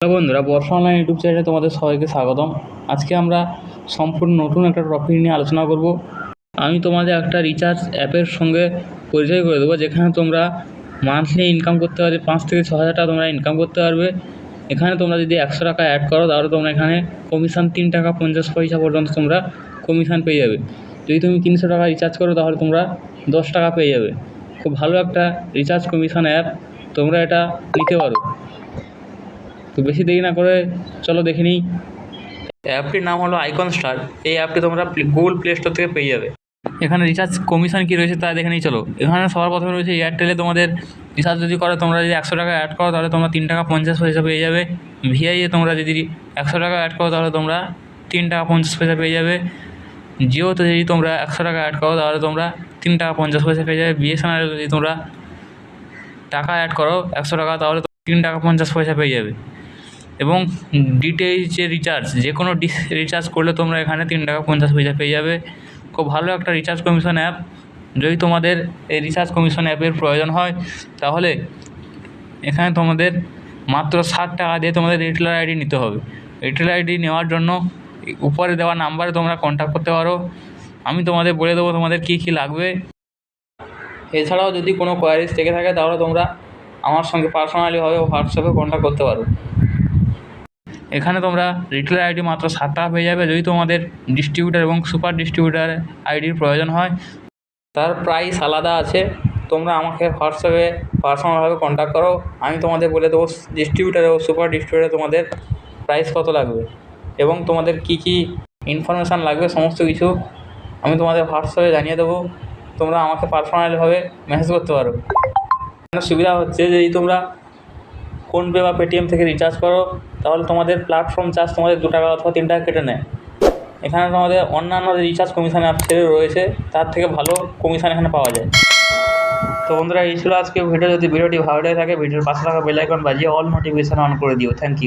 Hello বন্ধুরা, বর্ষা online YouTube চ্যানেলে তোমাদের সবাইকে স্বাগতম। আজকে আমরা সম্পূর্ণ নতুন একটা টপিক নিয়ে আলোচনা করব। আমি তোমাদের একটা রিচার্জ অ্যাপের সঙ্গে পরিচয় করে দেবো, যেখানে তোমরা মান্থলি ইনকাম করতে পারবে 5 থেকে 6 হাজার টাকা তোমরা ইনকাম করতে পারবে। এখানে তোমরা যদি 100 টাকা অ্যাড করো তাহলে তোমরা এখানে কমিশন 3 টাকা 50 পয়সা পর্যন্ত তোমরা কমিশন পেয়ে যাবে। যদি তুমি 300 টাকা রিচার্জ করো তাহলে তোমরা 10 টাকা পেয়ে যাবে। খুব ভালো একটা রিচার্জ কমিশন অ্যাপ, তোমরা এটা নিতে পারো। তো বেশি দেরি না করে চলো দেখে নিই। অ্যাপটির নাম হলো আইকন স্টার। এই অ্যাপটি তোমরা গুগল প্লে স্টোর থেকে পেয়ে যাবে। এখানে রিচার্জ কমিশন কী রয়েছে তা দেখে নিই চলো। এখানে সবার প্রথমে রয়েছে এয়ারটেলে তোমাদের রিচার্জ যদি করো, তোমরা যদি 100 টাকা অ্যাড করো তাহলে তোমরা 3 টাকা 50 পয়সা পেয়ে যাবে। ভিআইয়ে তোমরা যদি 100 টাকা অ্যাড করো তাহলে তোমরা 3 টাকা 50 পয়সা পেয়ে যাবে। জিওতে যদি তোমরা 100 টাকা অ্যাড করো তাহলে তোমরা 3 টাকা 50 পয়সা পেয়ে যাবে। বিএসএনএলে যদি তোমরা টাকা অ্যাড করো 100 টাকা তাহলে 3 টাকা 50 পয়সা পেয়ে যাবে। এবং ডিটিএইচের রিচার্জ, যে কোনো রিচার্জ করলে তোমরা এখানে 3 টাকা 50 পয়সা পেয়ে যাবে। খুব ভালো একটা রিচার্জ কমিশন অ্যাপ। যদি তোমাদের এই রিচার্জ কমিশন অ্যাপের প্রয়োজন হয় তাহলে এখানে তোমাদের মাত্র 60 টাকা দিয়ে তোমাদের রিটেলার আইডি নিতে হবে। রিটেলার আইডি নেওয়ার জন্য উপরে দেওয়া নাম্বারে তোমরা কন্ট্যাক্ট করতে পারো। আমি তোমাদের বলে দেবো তোমাদের কী কী লাগবে। এছাড়াও যদি কোনো কোয়ারিজ থেকে থাকে তাহলে তোমরা আমার সঙ্গে পার্সোনালিভাবে হোয়াটসঅ্যাপে কন্ট্যাক্ট করতে পারো। এখানে তোমরা রিটেলার আইডি মাত্র 60 টাকা পেয়ে যাবে। যদি তোমাদের ডিস্ট্রিবিউটার এবং সুপার ডিস্ট্রিবিউটার আইডির প্রয়োজন হয় তার প্রাইস আলাদা আছে। তোমরা আমাকে হোয়াটসঅ্যাপে পার্সোনালভাবে কন্ট্যাক্ট করো, আমি তোমাদের বলে দেবো ডিস্ট্রিবিউটার ও সুপার ডিস্ট্রিবিউটারে তোমাদের প্রাইস কত লাগবে এবং তোমাদের কী কী ইনফরমেশান লাগবে সমস্ত কিছু আমি তোমাদের হোয়াটসঅ্যাপে জানিয়ে দেবো। তোমরা আমাকে পার্সোনালিভাবে মেসেজ করতে পারো। সুবিধা হচ্ছে যদি তোমরা ফোনপে বা পেটিএম থেকে রিচার্জ করো তাহলে তোমাদের প্ল্যাটফর্ম চার্জ তোমাদের 2 টাকা অথবা 3 টাকা কেটে নেয়। এখানে তোমাদের অন্যান্য রিচার্জ কমিশন অ্যাপ ছেড়ে রয়েছে তার থেকে ভালো কমিশন এখানে পাওয়া যায়। তো বন্ধুরা, এই ছিল আজকে ভিডিও। যদি ভিডিওটি ভালো লেগে থাকে ভিডিওর পাশে থাকা বেল আইকন বাজিয়ে অল নোটিফিকেশন অন করে দিও। Thank you.